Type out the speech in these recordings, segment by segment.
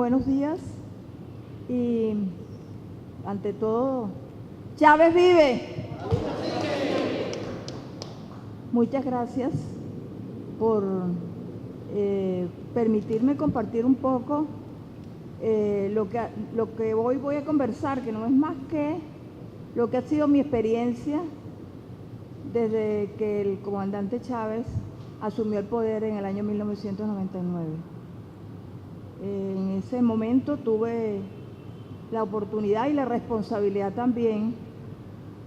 buenos días y ante todo, ¡Chávez vive! Muchas gracias por permitirme compartir un poco lo que hoy voy a conversar, que no es más que lo que ha sido mi experiencia desde que el comandante Chávez asumió el poder en el año 1999. En ese momento tuve la oportunidad y la responsabilidad también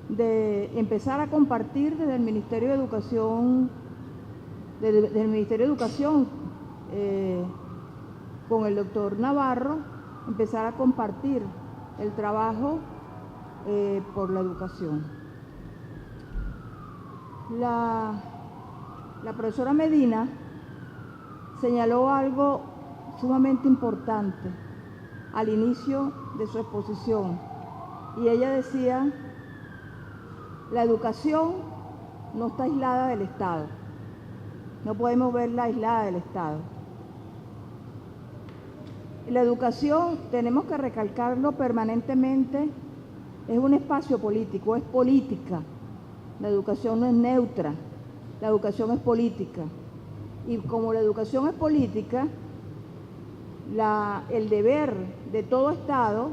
de empezar a compartir desde el Ministerio de Educación, con el doctor Navarro, empezar a compartir el trabajo por la educación. La profesora Medina señaló algo sumamente importante al inicio de su exposición, y ella decía: la educación no está aislada del Estado, no podemos verla aislada del Estado. La educación, tenemos que recalcarlo permanentemente, es un espacio político, es política. La educación no es neutra, la educación es política. Y como la educación es política, el deber de todo Estado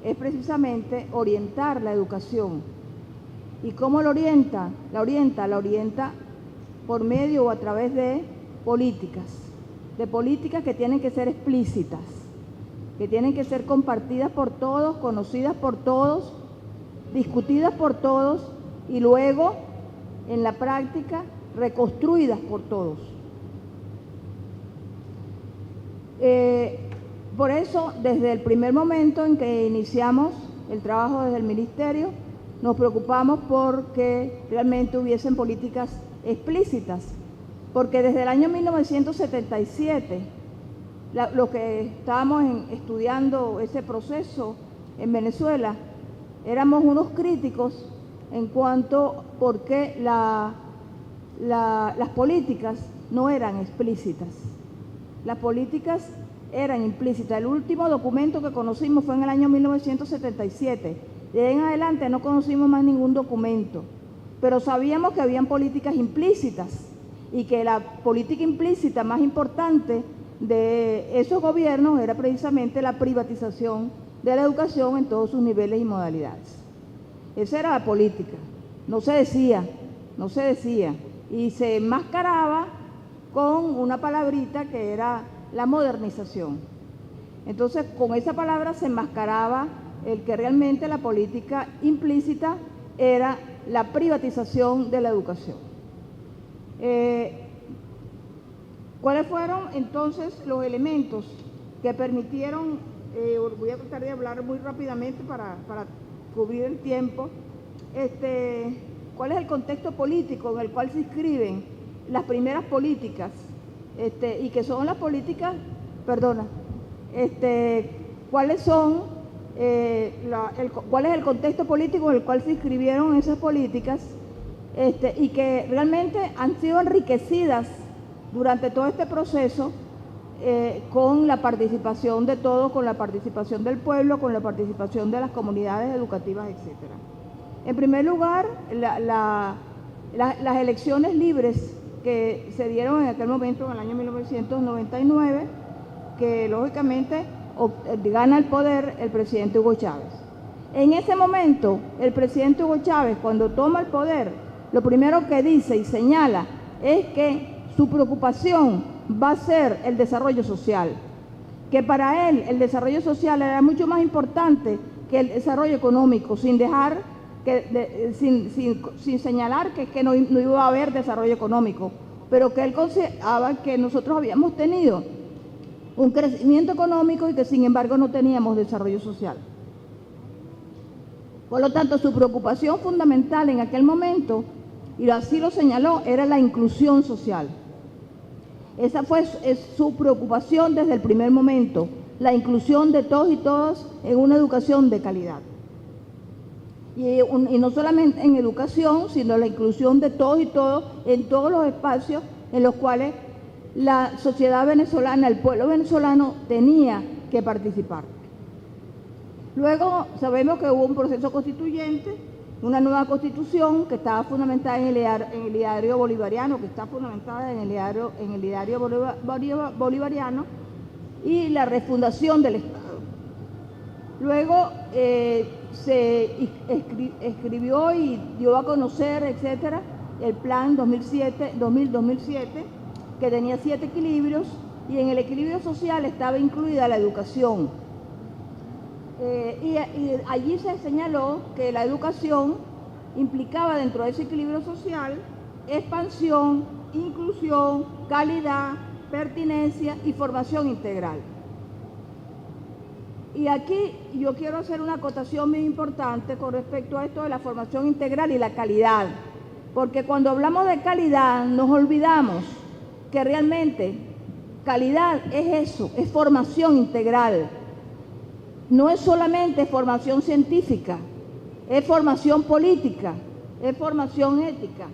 es precisamente orientar la educación. ¿Y cómo lo orienta? La orienta por medio o a través de políticas que tienen que ser explícitas, que tienen que ser compartidas por todos, conocidas por todos, discutidas por todos y luego, en la práctica, reconstruidas por todos. Por eso, desde el primer momento en que iniciamos el trabajo desde el Ministerio, nos preocupamos porque realmente hubiesen políticas explícitas, porque desde el año 1977, los que estábamos estudiando ese proceso en Venezuela, éramos unos críticos en cuanto por qué las políticas no eran explícitas. Las políticas eran implícitas. El último documento que conocimos fue en el año 1977. De ahí en adelante no conocimos más ningún documento, pero sabíamos que habían políticas implícitas y que la política implícita más importante de esos gobiernos era precisamente la privatización de la educación en todos sus niveles y modalidades. Esa era la política. No se decía, y se enmascaraba con una palabrita que era la modernización. Entonces, con esa palabra se enmascaraba el que realmente la política implícita era la privatización de la educación. ¿Cuáles fueron entonces los elementos que permitieron? Voy a tratar de hablar muy rápidamente para cubrir el tiempo. ¿Cuál es el contexto político en el cual se inscriben las primeras políticas? Y que son las políticas, ¿cuáles son, cuál es el contexto político en el cual se inscribieron esas políticas y que realmente han sido enriquecidas durante todo este proceso con la participación de todos, con la participación del pueblo, con la participación de las comunidades educativas, etcétera? En primer lugar, las elecciones libres que se dieron en aquel momento, en el año 1999, que lógicamente gana el poder el presidente Hugo Chávez. En ese momento, el presidente Hugo Chávez, cuando toma el poder, lo primero que dice y señala es que su preocupación va a ser el desarrollo social, que para él el desarrollo social era mucho más importante que el desarrollo económico, sin señalar que no iba a haber desarrollo económico, pero que él consideraba que nosotros habíamos tenido un crecimiento económico y que sin embargo no teníamos desarrollo social. Por lo tanto, su preocupación fundamental en aquel momento, y así lo señaló, era la inclusión social. Esa fue su preocupación desde el primer momento, la inclusión de todos y todas en una educación de calidad. Y no solamente en educación, sino la inclusión de todos y todos en todos los espacios en los cuales la sociedad venezolana, el pueblo venezolano tenía que participar. Luego sabemos que hubo un proceso constituyente, una nueva constitución que estaba fundamentada en el ideario bolivariano, que está fundamentada en el ideario bolivariano, y la refundación del Estado. Luego se escribió y dio a conocer, etcétera, el plan 2000-2007, que tenía 7 equilibrios, y en el equilibrio social estaba incluida la educación. Y allí se señaló que la educación implicaba dentro de ese equilibrio social expansión, inclusión, calidad, pertinencia y formación integral. Y aquí yo quiero hacer una acotación muy importante con respecto a esto de la formación integral y la calidad, porque cuando hablamos de calidad nos olvidamos que realmente calidad es eso, es formación integral. No es solamente formación científica, es formación política, es formación ética,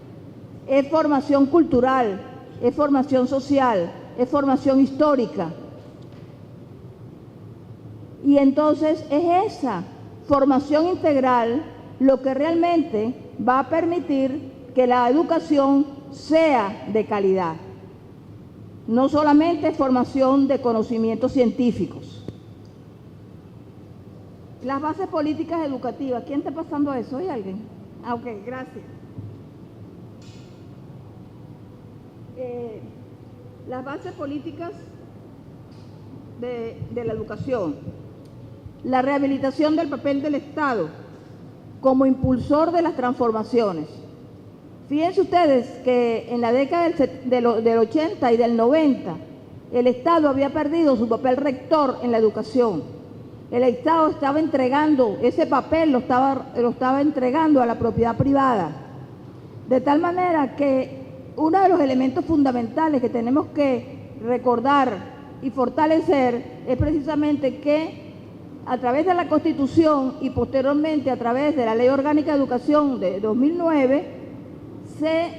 es formación cultural, es formación social, es formación histórica. Y entonces es esa formación integral lo que realmente va a permitir que la educación sea de calidad, no solamente formación de conocimientos científicos. Las bases políticas educativas. ¿Quién está pasando eso? ¿Hay alguien? Ah, ok, gracias. Las bases políticas de la educación. La rehabilitación del papel del Estado como impulsor de las transformaciones. Fíjense ustedes que en la década del 80 y del 90, el Estado había perdido su papel rector en la educación. El Estado estaba entregando, ese papel lo estaba entregando a la propiedad privada. De tal manera que uno de los elementos fundamentales que tenemos que recordar y fortalecer es precisamente que a través de la Constitución y posteriormente a través de la Ley Orgánica de Educación de 2009 se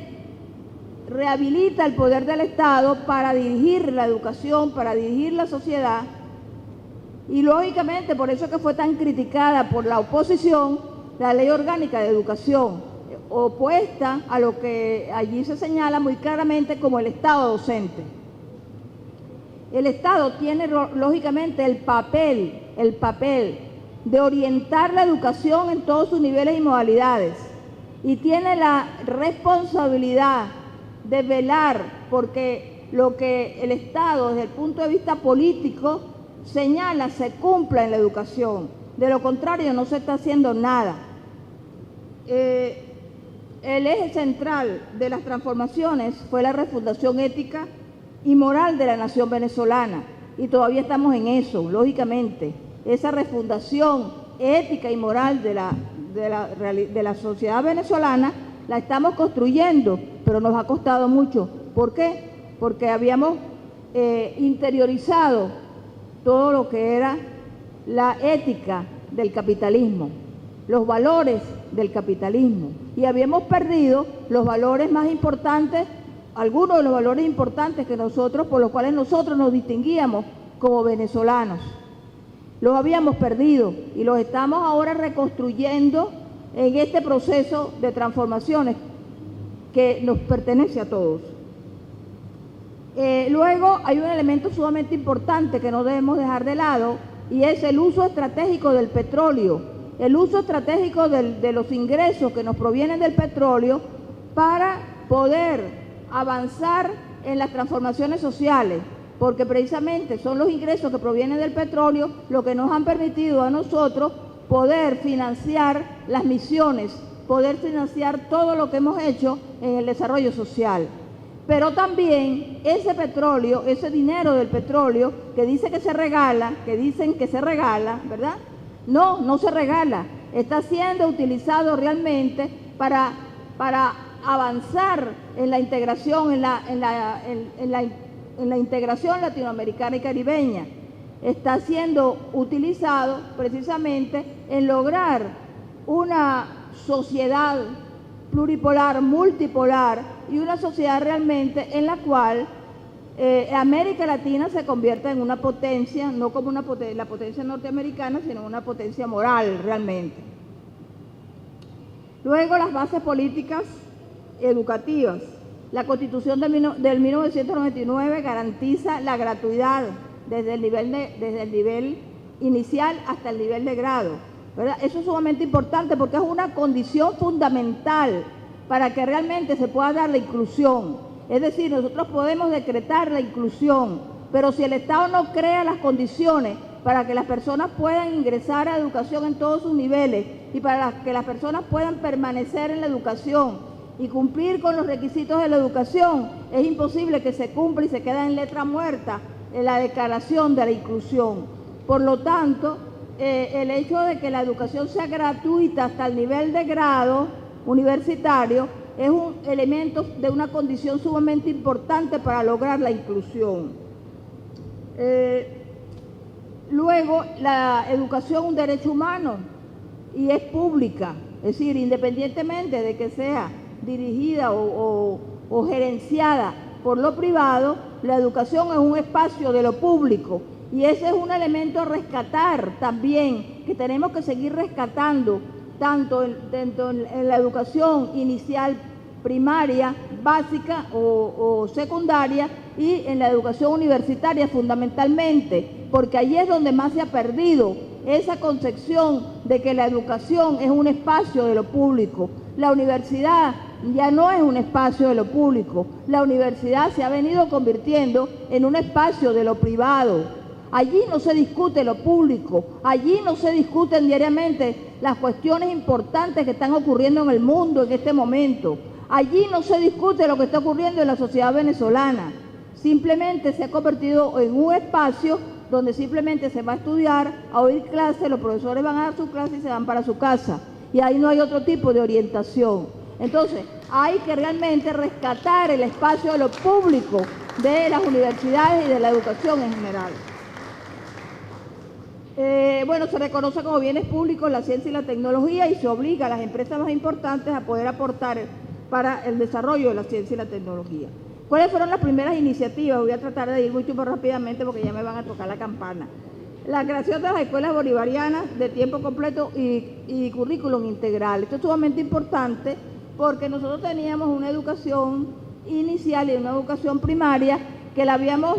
rehabilita el poder del Estado para dirigir la educación, para dirigir la sociedad. Y lógicamente, por eso que fue tan criticada por la oposición, la Ley Orgánica de Educación, opuesta a lo que allí se señala muy claramente como el Estado docente. El Estado tiene lógicamente el papel de orientar la educación en todos sus niveles y modalidades, y tiene la responsabilidad de velar porque lo que el Estado desde el punto de vista político señala se cumpla en la educación. De lo contrario no se está haciendo nada. El eje central de las transformaciones fue la refundación ética y moral de la nación venezolana, y todavía estamos en eso, lógicamente. Esa refundación ética y moral de la sociedad venezolana la estamos construyendo, pero nos ha costado mucho. ¿Por qué? Porque habíamos interiorizado todo lo que era la ética del capitalismo, los valores del capitalismo, y habíamos perdido los valores más importantes, algunos de los valores importantes que nosotros, por los cuales nosotros nos distinguíamos como venezolanos. Los habíamos perdido y los estamos ahora reconstruyendo en este proceso de transformaciones que nos pertenece a todos. Luego hay un elemento sumamente importante que no debemos dejar de lado, y es el uso estratégico del petróleo, el uso estratégico de los ingresos que nos provienen del petróleo para poder avanzar en las transformaciones sociales, porque precisamente son los ingresos que provienen del petróleo lo que nos han permitido a nosotros poder financiar las misiones, poder financiar todo lo que hemos hecho en el desarrollo social. Pero también ese petróleo, ese dinero del petróleo que dice que se regala, que dicen que se regala, ¿verdad? No, no se regala. Está siendo utilizado realmente para avanzar en la integración, en la integración latinoamericana y caribeña. Está siendo utilizado precisamente en lograr una sociedad pluripolar, multipolar, y una sociedad realmente en la cual América Latina se convierta en una potencia, no como la potencia norteamericana, sino una potencia moral realmente. Luego, las bases políticas educativas. La Constitución del 1999 garantiza la gratuidad desde el nivel inicial hasta el nivel de grado, ¿verdad? Eso es sumamente importante porque es una condición fundamental para que realmente se pueda dar la inclusión. Es decir, nosotros podemos decretar la inclusión, pero si el Estado no crea las condiciones para que las personas puedan ingresar a educación en todos sus niveles y para que las personas puedan permanecer en la educación y cumplir con los requisitos de la educación, es imposible que se cumpla y se quede en letra muerta en la declaración de la inclusión. Por lo tanto, el hecho de que la educación sea gratuita hasta el nivel de grado universitario es un elemento de una condición sumamente importante para lograr la inclusión. Luego, la educación es un derecho humano y es pública, es decir, independientemente de que sea dirigida o gerenciada por lo privado, la educación es un espacio de lo público y ese es un elemento a rescatar también, que tenemos que seguir rescatando tanto en la educación inicial, primaria, básica o secundaria y en la educación universitaria fundamentalmente, porque allí es donde más se ha perdido esa concepción de que la educación es un espacio de lo público. La universidad ya no es un espacio de lo público, la universidad se ha venido convirtiendo en un espacio de lo privado. Allí no se discute lo público, allí no se discuten diariamente las cuestiones importantes que están ocurriendo en el mundo en este momento. Allí no se discute lo que está ocurriendo en la sociedad venezolana. Simplemente se ha convertido en un espacio donde simplemente se va a estudiar, a oír clases, los profesores van a dar su clase y se van para su casa. Y ahí no hay otro tipo de orientación. Entonces, hay que realmente rescatar el espacio de lo público de las universidades y de la educación en general. Bueno, se reconoce como bienes públicos la ciencia y la tecnología y se obliga a las empresas más importantes a poder aportar para el desarrollo de la ciencia y la tecnología. ¿Cuáles fueron las primeras iniciativas? Voy a tratar de ir mucho más rápidamente porque ya me van a tocar la campana. La creación de las escuelas bolivarianas de tiempo completo y currículum integral. Esto es sumamente importante porque nosotros teníamos una educación inicial y una educación primaria que la habíamos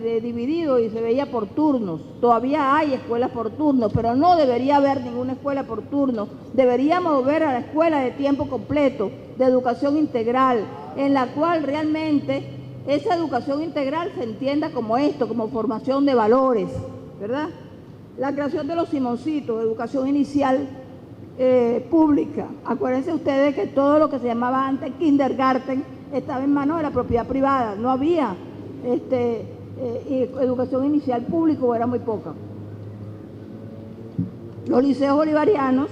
dividido y se veía por turnos. Todavía hay escuelas por turnos, pero no debería haber ninguna escuela por turnos. Deberíamos ver a la escuela de tiempo completo, de educación integral, en la cual realmente esa educación integral se entienda como esto, como formación de valores, ¿verdad? La creación de los simoncitos, educación inicial pública. Acuérdense ustedes que todo lo que se llamaba antes kindergarten estaba en manos de la propiedad privada, no había educación inicial pública o era muy poca. Los liceos bolivarianos,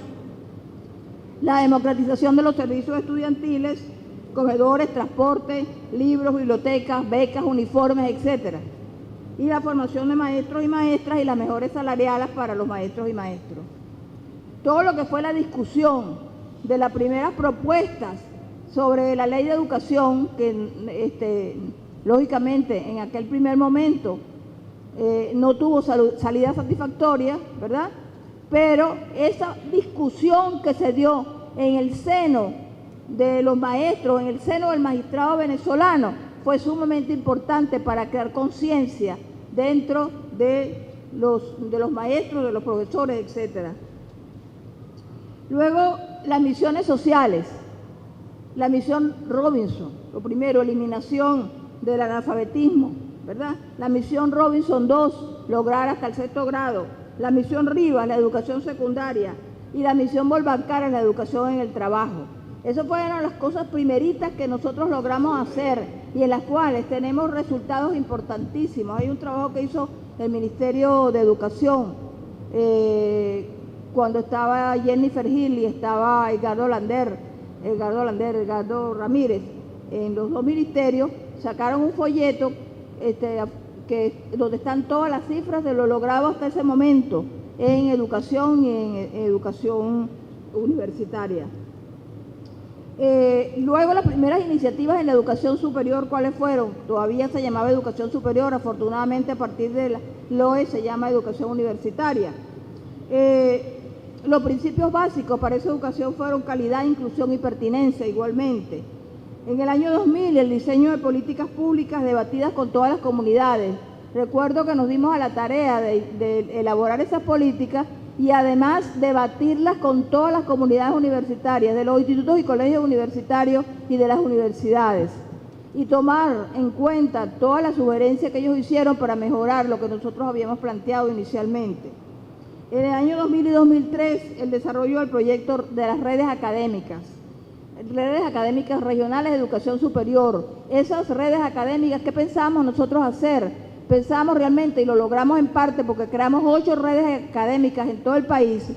la democratización de los servicios estudiantiles, comedores, transporte, libros, bibliotecas, becas, uniformes, etcétera. Y la formación de maestros y maestras y las mejores salariales para los maestros y maestros. Todo lo que fue la discusión de las primeras propuestas sobre la ley de educación, que lógicamente en aquel primer momento no tuvo salida satisfactoria, ¿verdad? Pero esa discusión que se dio en el seno de los maestros, en el seno del magistrado venezolano, fue sumamente importante para crear conciencia dentro de los maestros, de los profesores, etcétera. Luego, las misiones sociales. La misión Robinson, lo primero, eliminación del analfabetismo, ¿verdad? La misión Robinson 2, lograr hasta el 6º grado. La misión Rivas, la educación secundaria. Y la misión Volvancara, la educación en el trabajo. Esas fueron las cosas primeritas que nosotros logramos hacer y en las cuales tenemos resultados importantísimos. Hay un trabajo que hizo el Ministerio de Educación cuando estaba Jennifer Hill y estaba Edgardo Ramírez, en los dos ministerios, sacaron un folleto donde están todas las cifras de lo logrado hasta ese momento en educación y en educación universitaria. Luego las primeras iniciativas en la educación superior, ¿cuáles fueron? Todavía se llamaba educación superior, afortunadamente a partir de la LOE se llama educación universitaria. Los principios básicos para esa educación fueron calidad, inclusión y pertinencia igualmente. En el año 2000, el diseño de políticas públicas debatidas con todas las comunidades. Recuerdo que nos dimos a la tarea de elaborar esas políticas y además debatirlas con todas las comunidades universitarias, de los institutos y colegios universitarios y de las universidades, y tomar en cuenta todas las sugerencias que ellos hicieron para mejorar lo que nosotros habíamos planteado inicialmente. En el año 2000 y 2003, el desarrollo del proyecto de las redes académicas regionales de educación superior. Esas redes académicas, ¿qué pensamos nosotros hacer? Pensamos realmente, y lo logramos en parte porque creamos 8 redes académicas en todo el país,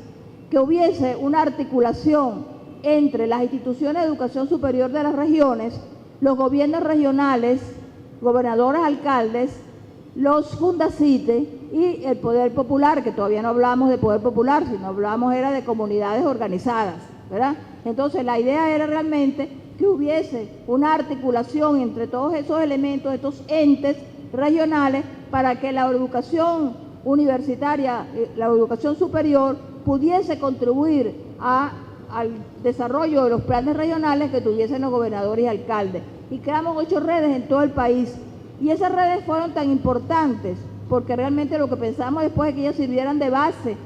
que hubiese una articulación entre las instituciones de educación superior de las regiones, los gobiernos regionales, gobernadores, alcaldes, los Fundacite y el poder popular, que todavía no hablamos de poder popular, sino hablamos era de comunidades organizadas, ¿verdad? Entonces la idea era realmente que hubiese una articulación entre todos esos elementos, estos entes regionales, para que la educación universitaria, la educación superior, pudiese contribuir al desarrollo de los planes regionales que tuviesen los gobernadores y alcaldes. Y creamos 8 redes en todo el país. Y esas redes fueron tan importantes porque realmente lo que pensamos después es que ellas sirvieran de base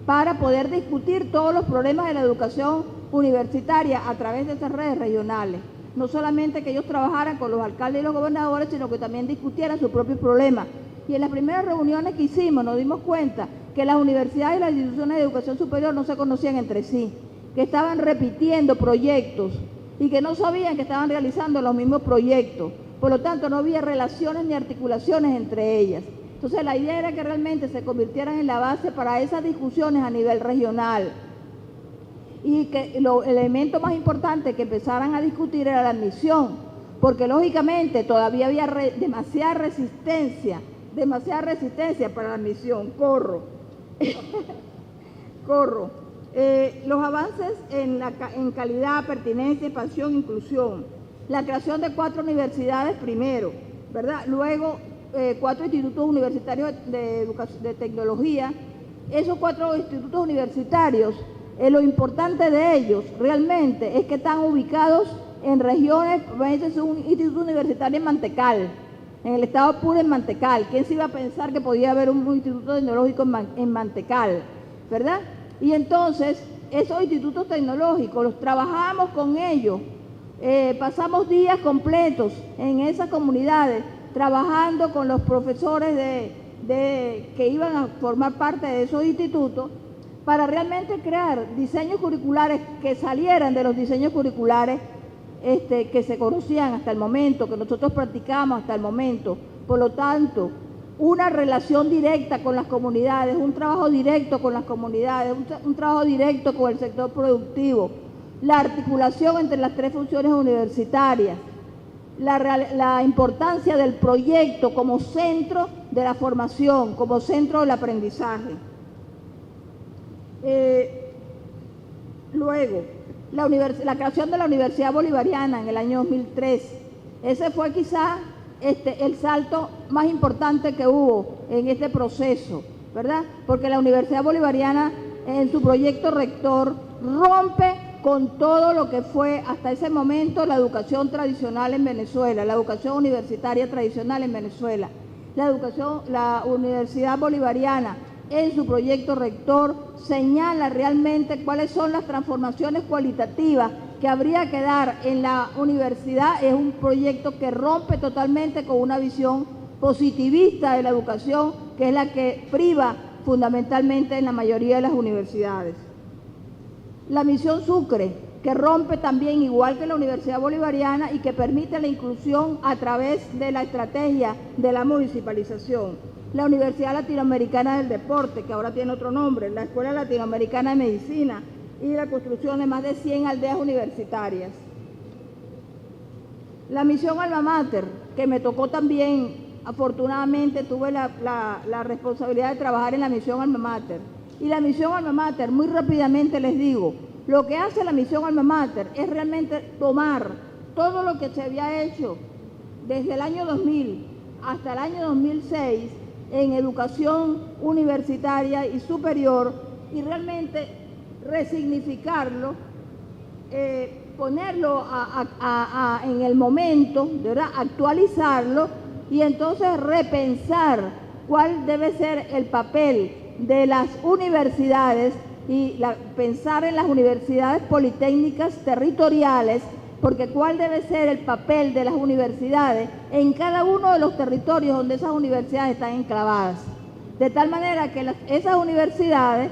para poder discutir todos los problemas de la educación universitaria a través de esas redes regionales. No solamente que ellos trabajaran con los alcaldes y los gobernadores, sino que también discutieran sus propios problemas. Y en las primeras reuniones que hicimos nos dimos cuenta que las universidades y las instituciones de educación superior no se conocían entre sí, que estaban repitiendo proyectos y que no sabían que estaban realizando los mismos proyectos. Por lo tanto, no había relaciones ni articulaciones entre ellas. Entonces, la idea era que realmente se convirtieran en la base para esas discusiones a nivel regional. Y que el elemento más importante que empezaran a discutir era la admisión, porque lógicamente todavía había demasiada resistencia para la admisión. Los avances en calidad, pertinencia, expansión, inclusión. La creación de 4 universidades primero, ¿verdad? Luego 4 institutos universitarios de tecnología. Esos 4 institutos universitarios, lo importante de ellos realmente es que están ubicados en regiones. Ese es un instituto universitario en Mantecal, en el estado Apure, en Mantecal. ¿Quién se iba a pensar que podía haber un instituto tecnológico en Mantecal, verdad? Y entonces, esos institutos tecnológicos los trabajamos con ellos, pasamos días completos en esas comunidades, trabajando con los profesores que iban a formar parte de esos institutos, para realmente crear diseños curriculares que salieran de los diseños curriculares que se conocían hasta el momento, que nosotros practicamos hasta el momento. Por lo tanto, una relación directa con las comunidades, un trabajo directo con las comunidades, un trabajo directo con el sector productivo, la articulación entre las 3 funciones universitarias, la importancia del proyecto como centro de la formación, como centro del aprendizaje. Luego, la creación de la Universidad Bolivariana en el año 2003. Ese fue quizá el salto más importante que hubo en este proceso, ¿verdad? Porque la Universidad Bolivariana en su proyecto rector rompe con todo lo que fue hasta ese momento la educación tradicional en Venezuela, la educación universitaria tradicional en Venezuela. La Universidad Bolivariana en su proyecto rector señala realmente cuáles son las transformaciones cualitativas que habría que dar en la universidad. Es un proyecto que rompe totalmente con una visión positivista de la educación, que es la que priva fundamentalmente en la mayoría de las universidades. La misión Sucre, que rompe también, igual que la Universidad Bolivariana, y que permite la inclusión a través de la estrategia de la municipalización. La Universidad Latinoamericana del Deporte, que ahora tiene otro nombre, la Escuela Latinoamericana de Medicina, y la construcción de más de 100 aldeas universitarias. La misión Alma Mater, que me tocó también, afortunadamente tuve la responsabilidad de trabajar en la misión Alma Mater. Y la misión Alma Mater, muy rápidamente les digo, Lo que hace la misión Alma Mater es realmente tomar todo lo que se había hecho desde el año 2000 hasta el año 2006 en educación universitaria y superior y realmente resignificarlo, ponerlo en el momento, ¿verdad? Actualizarlo y entonces repensar cuál debe ser el papel de las universidades y pensar en las universidades politécnicas territoriales, porque cuál debe ser el papel de las universidades en cada uno de los territorios donde esas universidades están enclavadas, de tal manera que esas universidades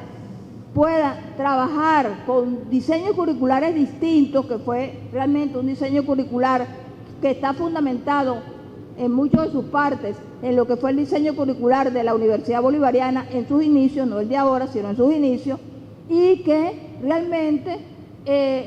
puedan trabajar con diseños curriculares distintos, que fue realmente un diseño curricular que está fundamentado en muchas de sus partes en lo que fue el diseño curricular de la Universidad Bolivariana en sus inicios, no el de ahora, sino en sus inicios, y que realmente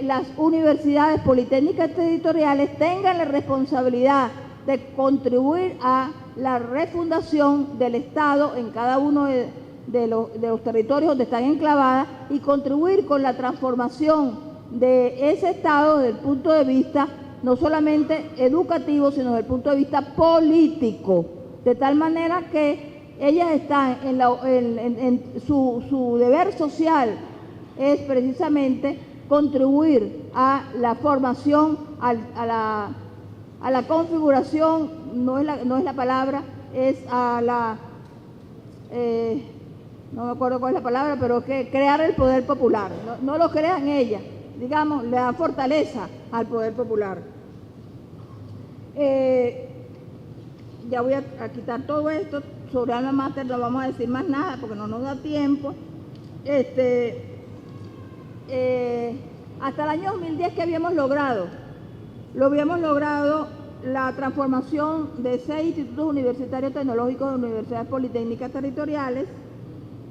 las universidades politécnicas territoriales tengan la responsabilidad de contribuir a la refundación del Estado en cada uno de los territorios donde están enclavadas y contribuir con la transformación de ese Estado desde el punto de vista no solamente educativo, sino desde el punto de vista político, de tal manera que ellas están en su deber social es precisamente contribuir a la formación, a la configuración, no es la palabra, es a la, no me acuerdo cuál es la palabra, pero que crear el poder popular. No lo crean ellas, digamos, le da fortaleza al poder popular. Ya voy a quitar todo esto. Sobre Alma Mater no vamos a decir más nada porque no nos da tiempo. Hasta el año 2010 que habíamos logrado la transformación de 6 institutos universitarios tecnológicos de universidades politécnicas territoriales,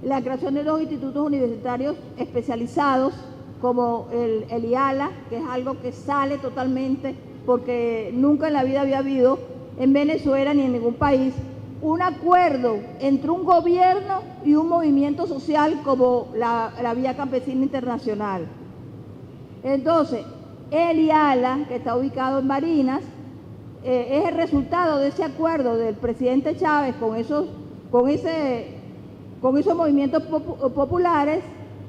la creación de 2 institutos universitarios especializados como el IALA, que es algo que sale totalmente porque nunca en la vida había habido en Venezuela ni en ningún país un acuerdo entre un gobierno y un movimiento social como la Vía Campesina Internacional. Entonces, el IALA, que está ubicado en Barinas, es el resultado de ese acuerdo del presidente Chávez con esos movimientos populares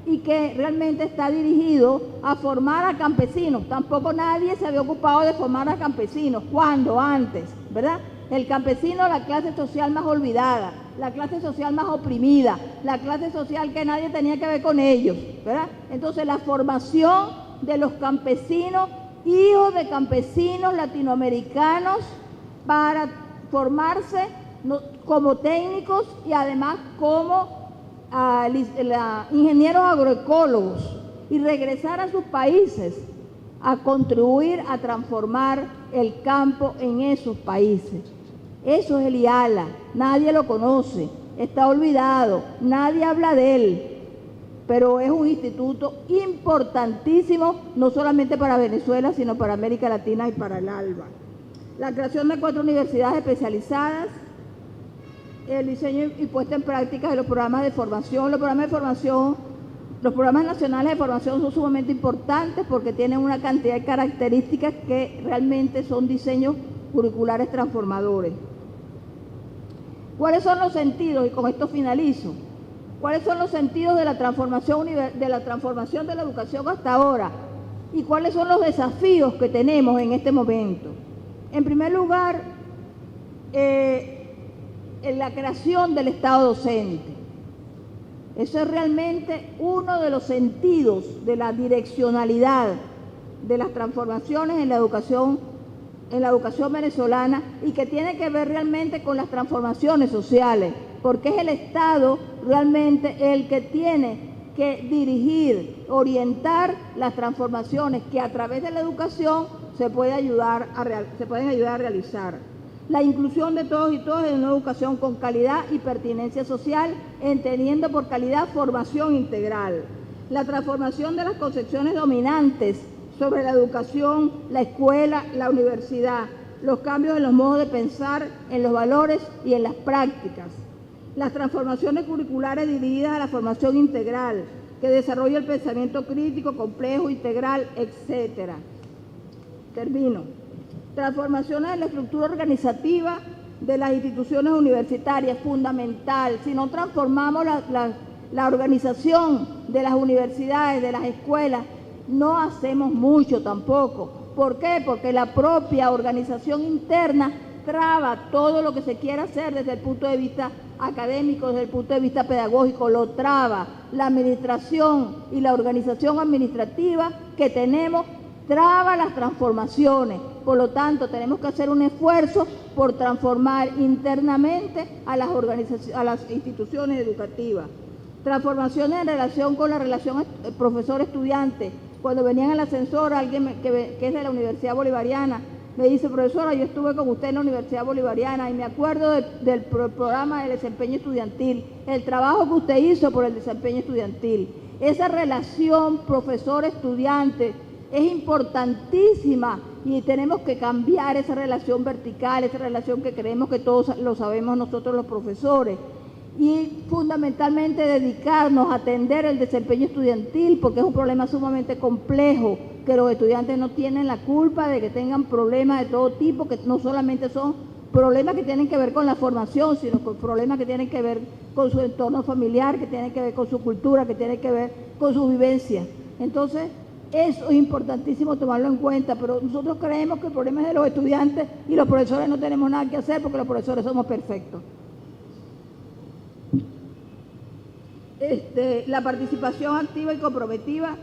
y que realmente está dirigido a formar a campesinos. Tampoco nadie se había ocupado de formar a campesinos. ¿Cuándo? Antes, ¿verdad? El campesino, la clase social más olvidada, la clase social más oprimida, la clase social que nadie tenía que ver con ellos, ¿verdad? Entonces, la formación de los campesinos, hijos de campesinos latinoamericanos, para formarse como técnicos y además como ingenieros agroecólogos y regresar a sus países a contribuir a transformar el campo en esos países. Eso es el IALA, nadie lo conoce, está olvidado, nadie habla de él, pero es un instituto importantísimo, no solamente para Venezuela, sino para América Latina y para el ALBA. La creación de 4 universidades especializadas, el diseño y puesta en práctica de los programas de formación. Los programas nacionales de formación son sumamente importantes porque tienen una cantidad de características que realmente son diseños curriculares transformadores. ¿Cuáles son los sentidos? Y con esto finalizo. ¿Cuáles son los sentidos de la transformación de la educación hasta ahora? ¿Y cuáles son los desafíos que tenemos en este momento? En primer lugar, en la creación del Estado docente. Eso es realmente uno de los sentidos de la direccionalidad de las transformaciones en la educación venezolana y que tiene que ver realmente con las transformaciones sociales, porque es el Estado realmente el que tiene que dirigir, orientar las transformaciones que a través de la educación se pueden ayudar a realizar. La inclusión de todos y todas en una educación con calidad y pertinencia social, entendiendo por calidad formación integral. La transformación de las concepciones dominantes sobre la educación, la escuela, la universidad. Los cambios en los modos de pensar, en los valores y en las prácticas. Las transformaciones curriculares dirigidas a la formación integral. que desarrolle el pensamiento crítico, complejo, integral, etc. Termino. Transformaciones en la estructura organizativa de las instituciones universitarias, fundamental. Si no transformamos la organización de las universidades, de las escuelas, no hacemos mucho tampoco. ¿Por qué? Porque la propia organización interna traba todo lo que se quiera hacer desde el punto de vista académico, desde el punto de vista pedagógico, lo traba. La administración y la organización administrativa que tenemos traba las transformaciones. Por lo tanto, tenemos que hacer un esfuerzo por transformar internamente a las instituciones educativas. Transformaciones en relación con la relación profesor-estudiante. Cuando venía en el ascensor alguien que es de la Universidad Bolivariana, me dice: profesora, yo estuve con usted en la Universidad Bolivariana y me acuerdo del programa de desempeño estudiantil, el trabajo que usted hizo por el desempeño estudiantil. Esa relación profesor-estudiante es importantísima y tenemos que cambiar esa relación vertical, esa relación que creemos que todos lo sabemos nosotros los profesores. Y fundamentalmente dedicarnos a atender el desempeño estudiantil, porque es un problema sumamente complejo, que los estudiantes no tienen la culpa de que tengan problemas de todo tipo, que no solamente son problemas que tienen que ver con la formación, sino con problemas que tienen que ver con su entorno familiar, que tienen que ver con su cultura, que tienen que ver con su vivencia. Entonces, eso es importantísimo tomarlo en cuenta, pero nosotros creemos que el problema es de los estudiantes y los profesores no tenemos nada que hacer porque los profesores somos perfectos. La participación activa y comprometida,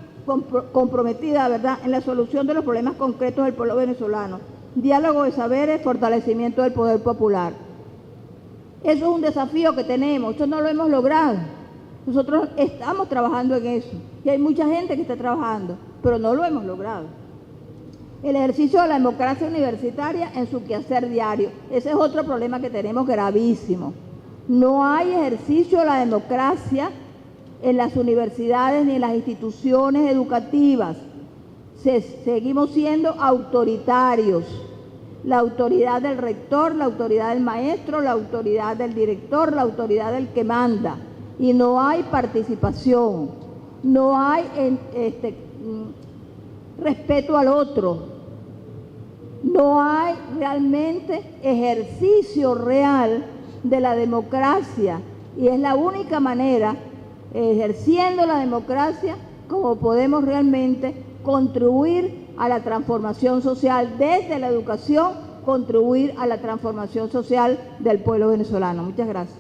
¿verdad?, en la solución de los problemas concretos del pueblo venezolano. Diálogo de saberes, fortalecimiento del poder popular. Eso es un desafío que tenemos, eso no lo hemos logrado. Nosotros estamos trabajando en eso y hay mucha gente que está trabajando, pero no lo hemos logrado. El ejercicio de la democracia universitaria en su quehacer diario. Ese es otro problema que tenemos gravísimo. No hay ejercicio de la democracia en las universidades ni en las instituciones educativas. Seguimos siendo autoritarios. La autoridad del rector, la autoridad del maestro, la autoridad del director, la autoridad del que manda. Y no hay participación, no hay respeto al otro, no hay realmente ejercicio real de la democracia. Y es la única manera, ejerciendo la democracia, como podemos realmente contribuir a la transformación social desde la educación, contribuir a la transformación social del pueblo venezolano. Muchas gracias.